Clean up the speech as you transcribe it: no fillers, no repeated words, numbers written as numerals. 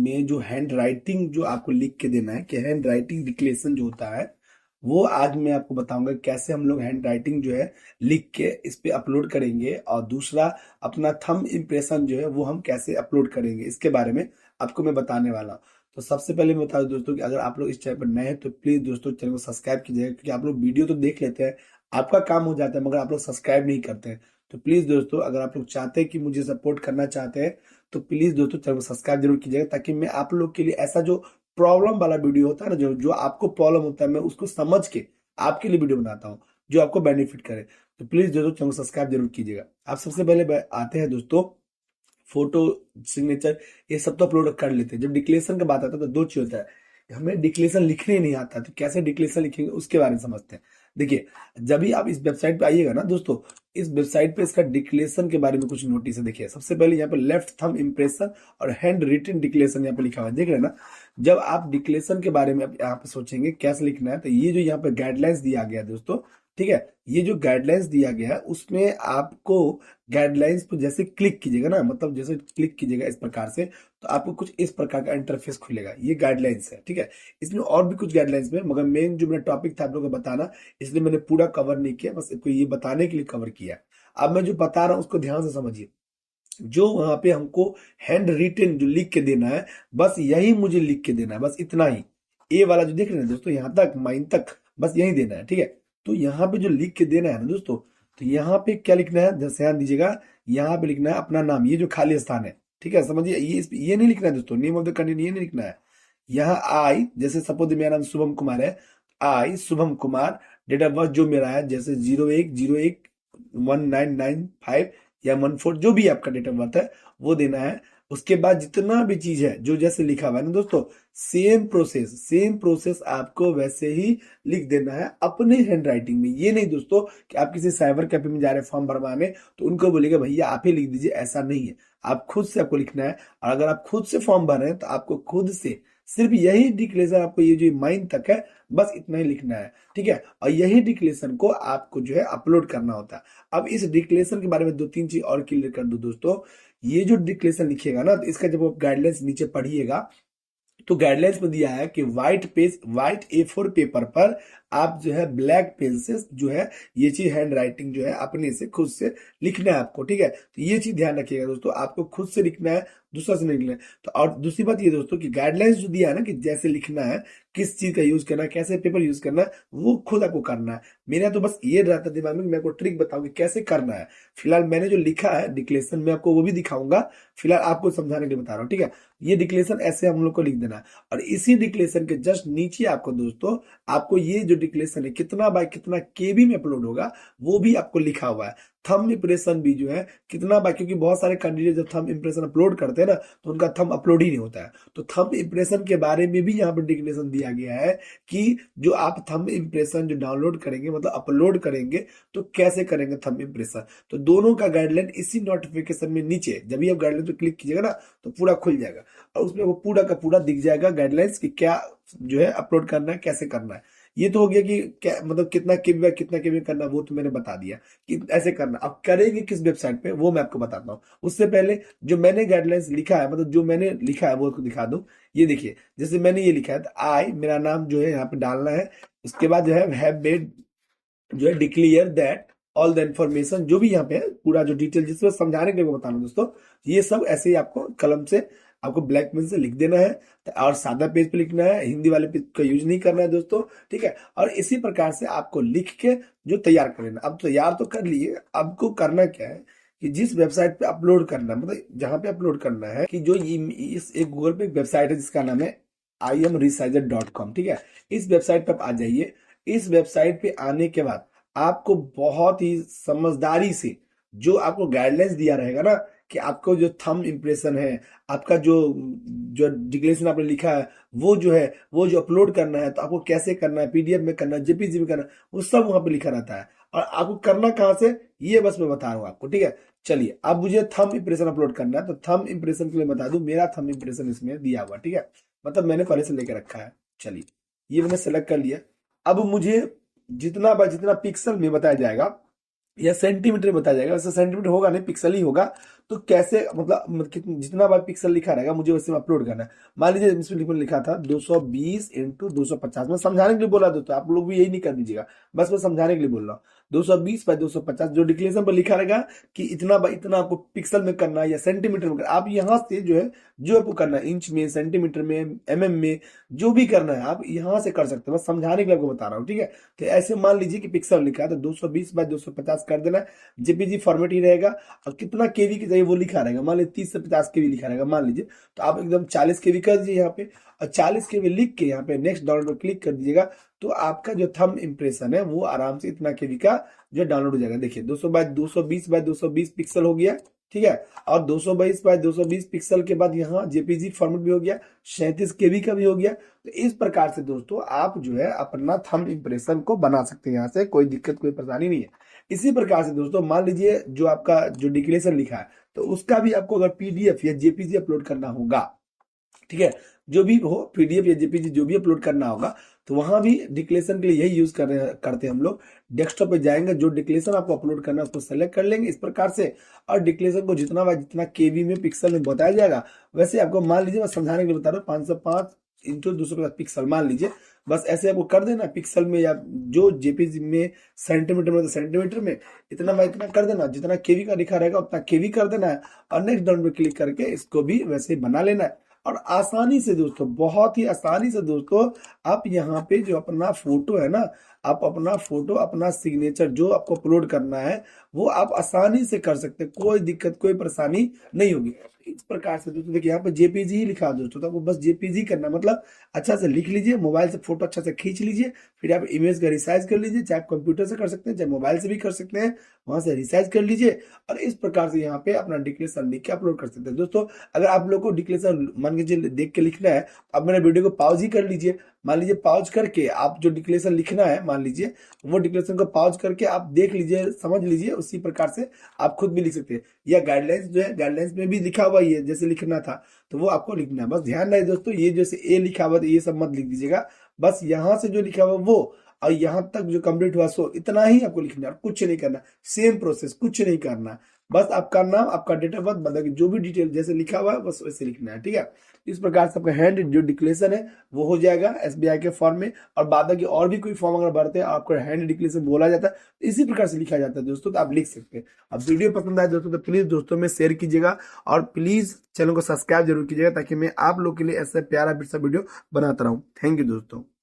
में जो hand writing जो आपको लिख के देना है कि हैंड राइटिंग डिक्लेरेशन जो होता है वो आज मैं आपको बताऊंगा कैसे हम लोग हैंड राइटिंग जो है लिख के इस पे अपलोड करेंगे, और दूसरा अपना थंब इम्प्रेशन जो है वो हम कैसे अपलोड करेंगे इसके बारे में आपको मैं बताने वाला हूं। तो सबसे पहले मैं बता दूं दोस्तों कि अगर आप लोग इस चैनल पर नए हैं तो प्लीज दोस्तों चैनल को सब्सक्राइब कीजिएगा, क्योंकि आप लोग वीडियो तो देख लेते हैं, आपका काम हो जाता है, मगर आप लोग सब्सक्राइब नहीं करते हैं। तो प्लीज दोस्तों अगर आप लोग चाहते हैं कि मुझे सपोर्ट करना चाहते हैं तो प्लीज दोस्तों चैनल को सब्सक्राइब जरूर कीजिएगा, ताकि मैं आप लोग के लिए ऐसा जो प्रॉब्लम वाला वीडियो होता है ना, जो जो आपको प्रॉब्लम होता है, मैं उसको समझ के आपके लिए वीडियो बनाता हूँ जो आपको बेनिफिट करे। तो प्लीज दोस्तों चैनल को सब्सक्राइब जरूर कीजिएगा। आप सबसे पहले आते हैं दोस्तों, फोटो, सिग्नेचर, ये सब तो अपलोड कर लेते हैं। जब डिक्लेरेशन का बात आता है तो दो चीज होता है, हमें डिक्लेरेशन लिखने ही नहीं आता, तो कैसे डिक्लेरेशन लिखेंगे उसके बारे में समझते हैं। देखिए, जब भी आप इस वेबसाइट पे आइएगा ना दोस्तों, इस वेबसाइट पे इसका डिक्लेरेशन के बारे में कुछ नोटिस है। देखिए, सबसे पहले यहाँ पे लेफ्ट थंब इम्प्रेशन और हैंड रिटन डिक्लेरेशन यहाँ पे लिखा हुआ है, देख रहे हैं ना। जब आप डिक्लेरेशन के बारे में यहाँ पे सोचेंगे कैसे लिखना है, तो ये जो यहाँ पे गाइडलाइंस दिया गया है दोस्तों, ठीक है, ये जो गाइडलाइंस दिया गया है उसमें आपको गाइडलाइंस पर जैसे क्लिक कीजिएगा ना, मतलब जैसे क्लिक कीजिएगा इस प्रकार से, तो आपको कुछ इस प्रकार का इंटरफेस खुलेगा। ये गाइडलाइंस है, ठीक है। इसमें और भी कुछ गाइडलाइंस में, मगर मेन जो मेरा टॉपिक था आप लोगों को बताना, इसलिए मैंने पूरा कवर नहीं किया, बस आपको ये बताने के लिए कवर किया। अब मैं जो बता रहा हूँ उसको ध्यान से समझिए। जो वहां पे हमको हैंड रिटन जो लिख के देना है, बस यही मुझे लिख के देना है, बस इतना ही। ए वाला जो देख रहे हैं दोस्तों, यहाँ तक माइन तक बस यही देना है, ठीक है। तो यहाँ पे जो लिख के देना है ना दोस्तों, तो यहाँ पे क्या लिखना है, ध्यान दीजिएगा, यहाँ पे लिखना है अपना नाम, ये जो खाली स्थान है, ठीक है, समझिए। ये नहीं लिखना है दोस्तों, नेम ऑफ द कैंडिडेट ये नहीं लिखना है। यहाँ आई, जैसे सपोज मेरा नाम शुभम कुमार है, I Shubham Kumar, date of birth जो मेरा है, जैसे 01/01/1995 या 14, जो भी आपका डेट ऑफ बर्थ है वो देना है। उसके बाद जितना भी चीज है जो जैसे लिखा हुआ है ना दोस्तों, सेम प्रोसेस आपको वैसे ही लिख देना है अपने हैंड राइटिंग में। ये नहीं दोस्तों कि आप किसी साइबर कैफे में जा रहे हैं फॉर्म भरवाने, तो उनको बोलेगा भैया आप ही लिख दीजिए, ऐसा नहीं है। आप खुद से आपको लिखना है, और अगर आप खुद से फॉर्म भर रहे हैं तो आपको खुद से सिर्फ यही डिक्लेरेशन, आपको ये जो माइन तक है बस इतना ही लिखना है, ठीक है। और यही डिक्लेरेशन को आपको जो है अपलोड करना होता है। अब इस डिक्लेरेशन के बारे में दो तीन चीज और क्लियर कर दूं दोस्तों। ये जो डिक्लेरेशन लिखिएगा ना, तो इसका जब आप गाइडलाइंस नीचे पढ़िएगा, तो गाइडलाइंस में दिया है कि व्हाइट A4 पेपर पर आप जो है ब्लैक पेन से जो है ये चीज हैंड राइटिंग जो है अपने से खुद से लिखना है आपको, ठीक है। तो ये चीज ध्यान रखिएगा दोस्तों, आपको खुद से लिखना है, दूसरा से नहीं लिखना है। तो और दूसरी बात ये दोस्तों कि गाइडलाइंस जो दिया है ना कि जैसे लिखना है, किस चीज का यूज करना है, कैसे पेपर यूज करना है, वो खुद आपको करना है। मेरा तो बस ये रहता है दिमाग में कि मैं आपको ट्रिक बताऊं कि कैसे करना है। फिलहाल मैंने जो लिखा है डिक्लेरेशन में आपको वो भी दिखाऊंगा, फिलहाल आपको समझाने के लिए बता रहा हूँ, ठीक है। ये डिक्लेरेशन ऐसे हम लोग को लिख देना है, और इसी डिक्लेरेशन के जस्ट नीचे आपको दोस्तों, आपको ये जो डिक्लेरेशन है कितना बाय कितना केबी में अपलोड होगा वो भी आपको लिखा हुआ है। थंब इम्प्रेशन भी जो है कितना बाय, क्योंकि बहुत सारे कैंडिडेट जब थंब इम्प्रेशन अपलोड करते हैं ना, तो उनका थंब अपलोड ही नहीं होता है। तो थंब इम्प्रेशन के बारे में भी यहाँ पर डिक्लेरेशन दिया गया है कि जो आप थंब इम्प्रेशन जो डाउनलोड करेंगे, मतलब अपलोड करेंगे, तो कैसे करेंगे थंब इम्प्रेशन। तो दोनों का गाइडलाइन इसी नोटिफिकेशन में नीचे, जब भी आप गाइडलाइन पे क्लिक कीजिएगा ना, तो पूरा खुल जाएगा, और उसमें वो पूरा का पूरा दिख जाएगा गाइडलाइंस कि क्या जो है अपलोड करना है, कैसे करना है। ये तो हो गया कि क्या मतलब कितना केबी कितना केबी करना, वो तो मैंने बता दिया कि ऐसे करना। अब करेंगे किस वेबसाइट पे वो मैं आपको बताता हूँ। उससे पहले जो मैंने गाइडलाइंस लिखा है, मतलब जो मैंने लिखा है वो आपको दिखा दूं। ये देखिए, जैसे मैंने ये लिखा है, तो आई मेरा नाम जो है यहाँ पे डालना है। उसके बाद जो है हैव मेड जो है declare that all the information, जो भी यहाँ पे है पूरा जो डिटेल, जिसमें समझाने के लिए मैं बता रहा हूँ दोस्तों, ये सब ऐसे ही आपको कलम से आपको ब्लैक पेन से लिख देना है, और सादा पेज पे लिखना है, हिंदी वाले पेज का यूज नहीं करना है दोस्तों, ठीक है। और इसी प्रकार से आपको लिख के जो तैयार कर लेना। अब तैयार तो कर लिए, आपको करना क्या है कि जिस वेबसाइट पे अपलोड करना है, मतलब जहां पे अपलोड करना है, कि जो इस एक गूगल पे एक वेबसाइट है जिसका नाम है imresearcher.com, ठीक है। इस वेबसाइट पे आप आ जाइए। इस वेबसाइट पे आने के बाद आपको बहुत ही समझदारी से जो आपको गाइडलाइंस दिया रहेगा ना, कि आपको जो थंब इम्प्रेशन है, आपका जो जो डिक्लेरेशन आपने लिखा है, वो जो है वो जो अपलोड करना है, तो आपको कैसे करना है, पीडीएफ में करना है, जेपीजी में करना है, वो सब वहां पे लिखा रहता है। और आपको करना कहाँ से, ये बस मैं बता रहा हूँ आपको, ठीक है। चलिए, अब मुझे थंब इम्प्रेशन अपलोड करना है, तो थंब इम्प्रेशन के लिए बता दूं, मेरा थंब इम्प्रेशन इसमें दिया हुआ, ठीक है, मतलब मैंने पहले से लेकर रखा है। चलिए, ये मैंने सेलेक्ट कर लिया। अब मुझे जितना बाय जितना पिक्सल में बताया जाएगा या सेंटीमीटर में बताया जाएगा। वैसे सेंटीमीटर होगा नहीं, पिक्सल ही होगा। तो कैसे मतलब जितना बार पिक्सल लिखा रहेगा मुझे वैसे में अपलोड करना है। मान लीजिए इसमें लिखा था 220 इंटू 250, मैं समझाने के लिए बोला दोस्तों, आप लोग भी यही नहीं कर दीजिएगा, बस मैं समझाने के लिए बोल रहा हूँ। 220 बाय 250 जो डिक्लेरेशन पर लिखा रहेगा कि इतना बाय इतना आपको पिक्सल में करना है या सेंटीमीटर में करना, आप यहाँ से जो है जो आपको करना है, इंच में, सेंटीमीटर में, में, जो भी करना है आप यहाँ से कर सकते हैं। मैं समझाने के लिए आपको बता रहा हूँ, ठीक है। तो ऐसे मान लीजिए कि पिक्सल लिखा है तो 220 बाय 250 कर देना, जेपीजी फॉर्मेट ही रहेगा। और कितना केवी की चाहिए वो लिखा रहेगा, मान लीजिए 30 से 50 केवी लिखा रहेगा मान लीजिए, तो आप एकदम 40 केवी कर दीजिए यहाँ पे। और 40 केवी लिख के यहाँ पे नेक्स्ट डाउनलोड पर क्लिक कर दीजिएगा, तो आपका जो थंब इंप्रेशन है वो आराम से इतना केवी का जो डाउनलोड हो जाएगा। देखिए 220 बाय 220 पिक्सल हो गया, ठीक है। और 222 बाय 220 पिक्सल के बाद यहाँ जेपीजी फॉर्मेट भी हो गया, 37 केवी का भी हो गया। तो इस प्रकार से दोस्तों आप जो है अपना थंब इंप्रेशन को बना सकते हैं, यहाँ से कोई दिक्कत कोई परेशानी नहीं है। इसी प्रकार से दोस्तों मान लीजिए जो आपका जो डिक्लेरेशन लिखा है तो उसका भी आपको अगर पीडीएफ या जेपीजी अपलोड करना होगा, ठीक है, जो भी हो पीडीएफ या जेपीजी जो भी अपलोड करना होगा, तो वहां भी डिक्लेरेशन के लिए यही यूज करते हैं हम लोग। डेस्कटॉप पे जाएंगे, जो डिक्लेरेशन आपको अपलोड करना है उसको सेलेक्ट कर लेंगे इस प्रकार से, और डिक्लेरेशन को जितना केवी में पिक्सल में बताया जाएगा वैसे आपको, मान लीजिए मैं समझाने के लिए बता रहा हूँ, 505 इंटू 250 पिक्सल मान लीजिए, बस ऐसे आपको कर देना पिक्सल में, या जो जेपीजी में सेंटीमीटर में तो सेंटीमीटर में, इतना में इतना कर देना, जितना केवी का लिखा रहेगा उतना केवी कर देना है, और नेक्स्ट डाउन पे क्लिक करके इसको भी वैसे ही बना लेना है। और आसानी से दोस्तों, बहुत ही आसानी से दोस्तों, आप यहाँ पे जो अपना फोटो है ना, आप अपना फोटो, अपना सिग्नेचर जो आपको अपलोड करना है वो आप आसानी से कर सकते हैं, कोई दिक्कत कोई परेशानी नहीं होगी। इस प्रकार से दोस्तों देखिए यहाँ पे जेपीजी ही लिखा है दोस्तों, तो आपको बस जेपीजी करना, मतलब अच्छा से लिख लीजिए, मोबाइल से फोटो अच्छा से खींच लीजिए, फिर आप इमेज का रिसाइज कर लीजिए, चाहे कंप्यूटर से कर सकते हैं चाहे मोबाइल से भी कर सकते हैं, वहां से रिसाइज कर लीजिए, और इस प्रकार से यहाँ पे अपना डिक्लेरेशन लिख के अपलोड कर सकते हैं दोस्तों। अगर आप लोग को डिक्लेरेशन मान के देख के लिखना है, आप मेरे वीडियो को पॉज ही कर लीजिए, मान लीजिए पॉज करके आप जो डिक्लेरेशन लिखना है मान लीजिए वो डिक्लेरेशन को पॉज करके आप देख लीजिए, समझ लीजिए, उसी प्रकार से आप खुद भी लिख सकते हैं। या गाइडलाइंस जो है, गाइडलाइंस में भी लिखा हुआ ही है जैसे लिखना था, तो वो आपको लिखना है। बस ध्यान रहे दोस्तों, ये जैसे ए लिखा हुआ तो ये सब मत लिख दीजिएगा, बस यहाँ से जो लिखा हुआ वो और यहाँ तक जो कंप्लीट हुआ सो इतना ही आपको लिखना है, कुछ नहीं करना। सेम प्रोसेस, कुछ नहीं करना, बस आपका नाम, आपका डेट ऑफ बर्थ, मतलब जो भी डिटेल जैसे लिखा हुआ है बस वैसे लिखना है, ठीक है। इस प्रकार से आपका हैंड जो डिक्लेरेशन है वो हो जाएगा एसबीआई के फॉर्म में। और बाद की और भी कोई फॉर्म अगर भरते हैं आपको हैंड डिक्लेरेशन बोला जाता है, तो इसी प्रकार से लिखा जाता है दोस्तों, तो आप लिख सकते हैं। अब वीडियो पसंद आए दोस्तों तो प्लीज दोस्तों में शेयर कीजिएगा, और प्लीज चैनल को सब्सक्राइब जरूर कीजिएगा, ताकि मैं आप लोग के लिए ऐसा प्यारा वीडियो बनाता रहूं। थैंक यू दोस्तों।